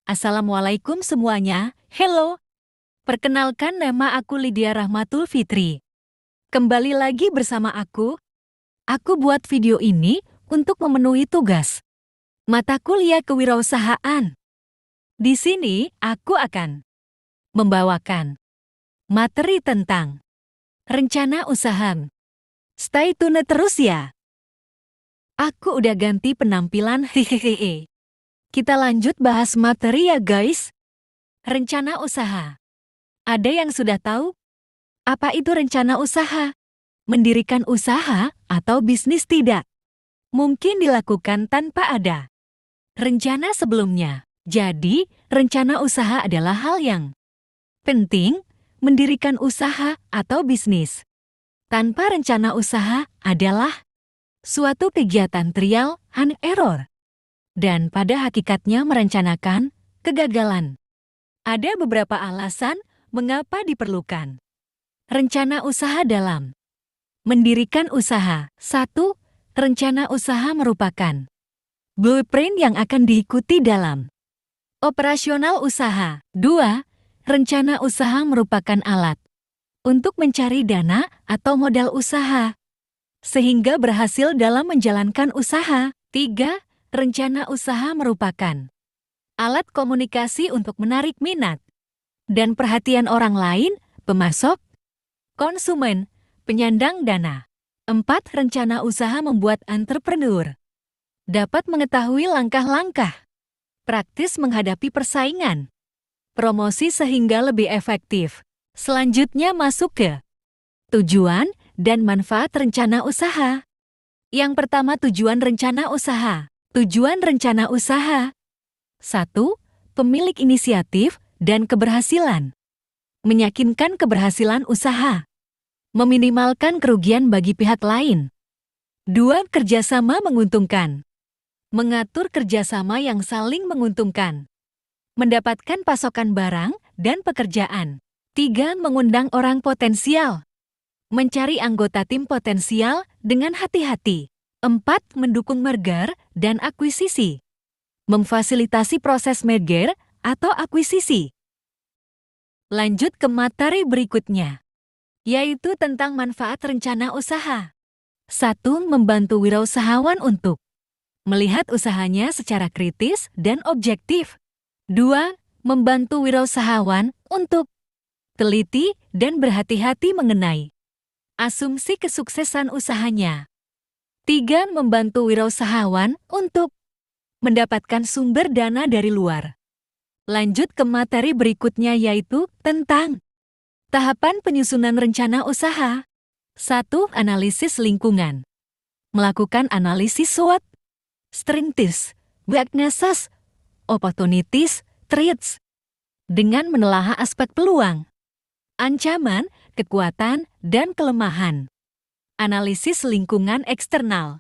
Assalamualaikum semuanya, hello. Perkenalkan nama aku Lydia Rahmatul Fitri. Kembali lagi bersama aku buat video ini untuk memenuhi tugas mata kuliah kewirausahaan. Di sini aku akan membawakan materi tentang rencana usaha. Stay tune terus ya. Aku udah ganti penampilan, hehehe. Kita lanjut bahas materi ya guys. Rencana usaha. Ada yang sudah tahu? Apa itu rencana usaha? Mendirikan usaha atau bisnis tidak mungkin dilakukan tanpa ada rencana sebelumnya. Jadi, rencana usaha adalah hal yang penting. Mendirikan usaha atau bisnis tanpa rencana usaha adalah suatu kegiatan trial and error. Dan pada hakikatnya merencanakan kegagalan. Ada beberapa alasan mengapa diperlukan rencana usaha dalam mendirikan usaha. 1. Rencana usaha merupakan blueprint yang akan diikuti dalam operasional usaha. 2. Rencana usaha merupakan alat untuk mencari dana atau modal usaha sehingga berhasil dalam menjalankan usaha. 3. Rencana usaha merupakan alat komunikasi untuk menarik minat dan perhatian orang lain, pemasok, konsumen, penyandang dana. 4. Rencana usaha membuat entrepreneur dapat mengetahui langkah-langkah praktis menghadapi persaingan, promosi sehingga lebih efektif. Selanjutnya masuk ke tujuan dan manfaat rencana usaha. Yang pertama, tujuan rencana usaha. Tujuan rencana usaha. 1. Pemilik inisiatif dan keberhasilan. Meyakinkan keberhasilan usaha. Meminimalkan kerugian bagi pihak lain. 2. Kerjasama menguntungkan. Mengatur kerjasama yang saling menguntungkan. Mendapatkan pasokan barang dan pekerjaan. 3. Mengundang orang potensial. Mencari anggota tim potensial dengan hati-hati. 4. Mendukung merger dan akuisisi. Memfasilitasi proses merger atau akuisisi. Lanjut ke materi berikutnya, yaitu tentang manfaat rencana usaha. 1. Membantu wirausahawan untuk melihat usahanya secara kritis dan objektif. 2. Membantu wirausahawan untuk teliti dan berhati-hati mengenai asumsi kesuksesan usahanya. 3. Membantu wirausahawan untuk mendapatkan sumber dana dari luar. Lanjut ke materi berikutnya yaitu tentang tahapan penyusunan rencana usaha. 1. Analisis lingkungan. Melakukan analisis SWOT, strengths, weaknesses, opportunities, threats, dengan menelaah aspek peluang, ancaman, kekuatan, dan kelemahan. Analisis lingkungan eksternal,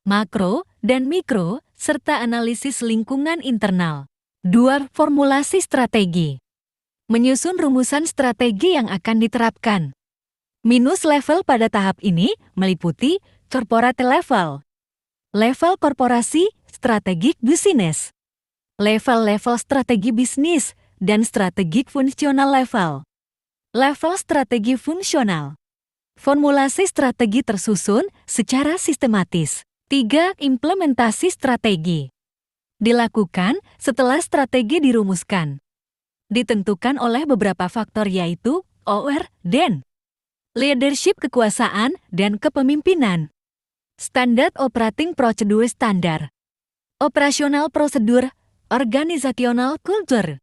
makro dan mikro, serta analisis lingkungan internal. 2. Formulasi strategi. Menyusun rumusan strategi yang akan diterapkan. Minus level pada tahap ini meliputi corporate level, level korporasi, strategic business, level-level strategi bisnis, dan strategic fungsional level. Level strategi fungsional. Formulasi strategi tersusun secara sistematis. 3. Implementasi strategi. Dilakukan setelah strategi dirumuskan. Ditentukan oleh beberapa faktor yaitu OR dan leadership, kekuasaan, dan kepemimpinan. Standard operating procedure standar. Operasional prosedur, organizational culture.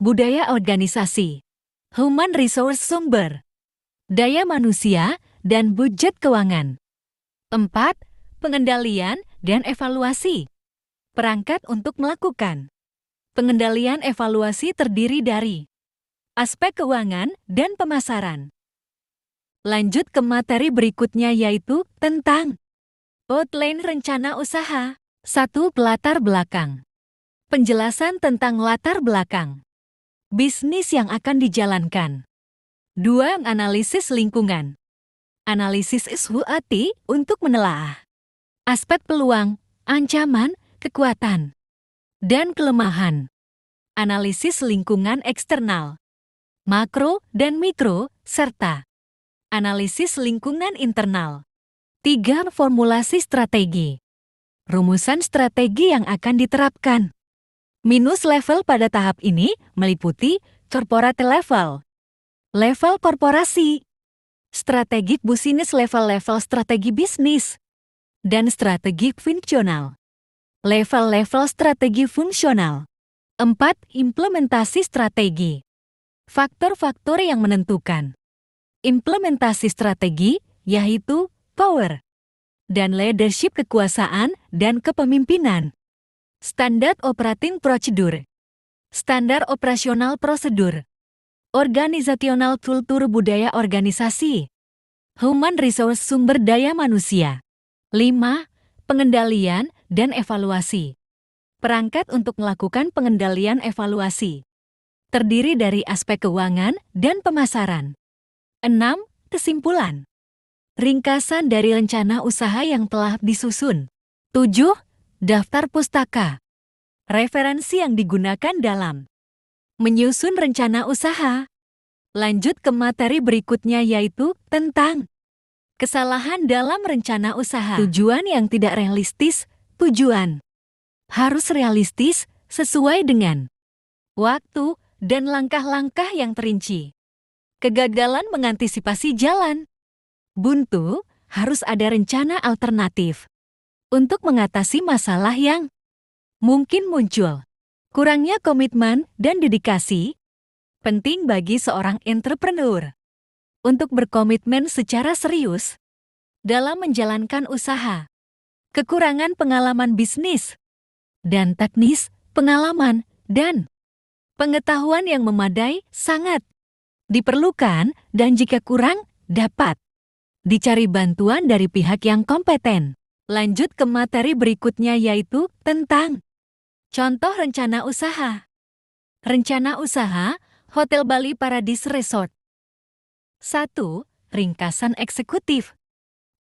Budaya organisasi. Human resource sumber. Daya manusia, dan budget keuangan. 4. Pengendalian dan evaluasi. Perangkat untuk melakukan pengendalian evaluasi terdiri dari aspek keuangan dan pemasaran. Lanjut ke materi berikutnya yaitu tentang outline rencana usaha. 1. Latar belakang. Penjelasan tentang latar belakang bisnis yang akan dijalankan. 2. Analisis lingkungan. Analisis SWOT untuk menelaah aspek peluang, ancaman, kekuatan, dan kelemahan. analisis lingkungan eksternal, makro dan mikro, serta analisis lingkungan internal. 3. Formulasi strategi. Rumusan strategi yang akan diterapkan. Minus level pada tahap ini meliputi corporate level, level korporasi, strategic business level strategi bisnis, dan strategi fungsional, level strategi fungsional. 4. Implementasi strategi. Faktor-faktor yang menentukan implementasi strategi yaitu power dan leadership, kekuasaan dan kepemimpinan. Standar operating procedure, standar operasional prosedur, organizational kultur budaya organisasi, human resource sumber daya manusia. 5. Pengendalian dan evaluasi. Perangkat untuk melakukan pengendalian evaluasi terdiri dari aspek keuangan dan pemasaran. 6. Kesimpulan. Ringkasan dari rencana usaha yang telah disusun. 7. Daftar pustaka. Referensi yang digunakan dalam menyusun rencana usaha. Lanjut ke materi berikutnya yaitu tentang kesalahan dalam rencana usaha. Tujuan yang tidak realistis. Tujuan harus realistis sesuai dengan waktu dan langkah-langkah yang terinci. Kegagalan mengantisipasi jalan buntu, harus ada rencana alternatif untuk mengatasi masalah yang mungkin muncul. Kurangnya komitmen dan dedikasi penting bagi seorang entrepreneur untuk berkomitmen secara serius dalam menjalankan usaha. Kekurangan pengalaman bisnis dan teknis, pengalaman dan pengetahuan yang memadai sangat diperlukan, dan jika kurang, dapat dicari bantuan dari pihak yang kompeten. Lanjut ke materi berikutnya yaitu tentang contoh rencana usaha. Rencana usaha Hotel Bali Paradise Resort. 1. Ringkasan eksekutif.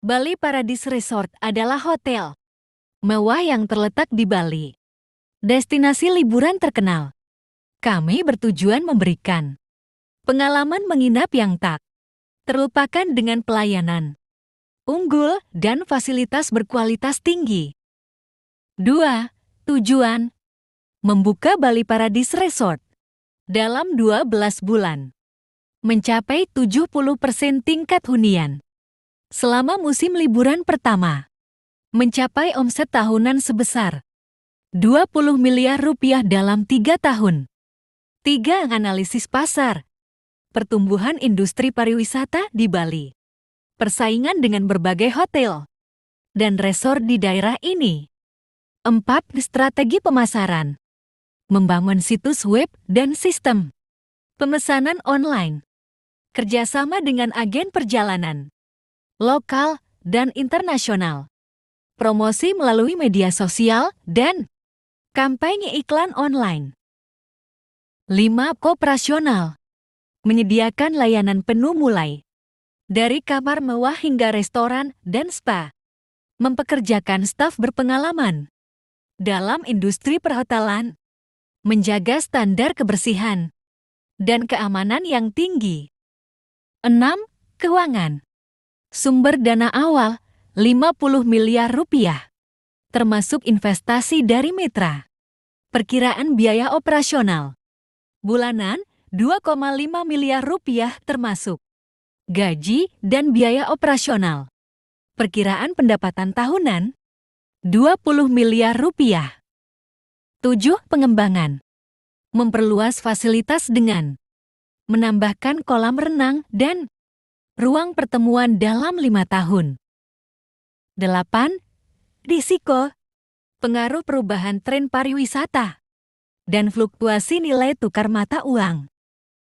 Bali Paradise Resort adalah hotel mewah yang terletak di Bali, destinasi liburan terkenal. Kami bertujuan memberikan pengalaman menginap yang tak terlupakan dengan pelayanan unggul dan fasilitas berkualitas tinggi. 2. Tujuan membuka Bali Paradise Resort dalam 12 bulan, mencapai 70% tingkat hunian selama musim liburan pertama, mencapai omset tahunan sebesar 20 miliar rupiah dalam 3 tahun. 3. Analisis pasar pertumbuhan industri pariwisata di Bali, persaingan dengan berbagai hotel dan resort di daerah ini. 4. Strategi pemasaran, membangun situs web dan sistem pemesanan online, kerjasama dengan agen perjalanan lokal dan internasional, promosi melalui media sosial dan kampanye iklan online. 5. Kooperasional, menyediakan layanan penuh mulai dari kamar mewah hingga restoran dan spa, mempekerjakan staf berpengalaman dalam industri perhotelan, menjaga standar kebersihan dan keamanan yang tinggi. 6. Keuangan, sumber dana awal 50 miliar rupiah, termasuk investasi dari mitra. Perkiraan biaya operasional bulanan 2,5 miliar rupiah termasuk gaji dan biaya operasional. Perkiraan pendapatan tahunan 20 miliar rupiah. 7. Pengembangan, memperluas fasilitas dengan menambahkan kolam renang dan ruang pertemuan dalam 5 tahun. 8. Risiko, pengaruh perubahan tren pariwisata dan fluktuasi nilai tukar mata uang.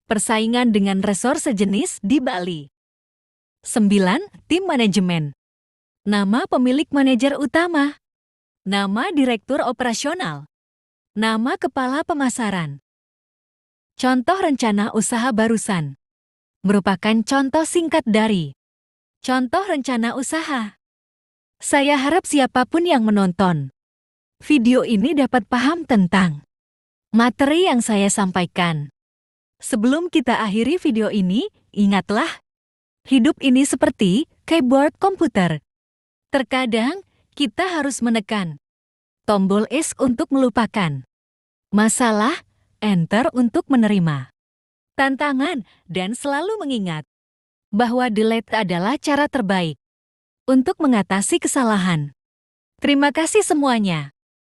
Persaingan dengan resort sejenis di Bali. 9. Tim manajemen, nama pemilik manajer utama, nama direktur operasional, nama kepala pemasaran. Contoh rencana usaha barusan merupakan contoh singkat dari contoh rencana usaha. Saya harap siapapun yang menonton video ini dapat paham tentang materi yang saya sampaikan. Sebelum kita akhiri video ini, ingatlah, hidup ini seperti keyboard komputer. Terkadang, kita harus menekan tombol S untuk melupakan masalah, Enter untuk menerima tantangan, dan selalu mengingat bahwa delete adalah cara terbaik untuk mengatasi kesalahan. Terima kasih semuanya.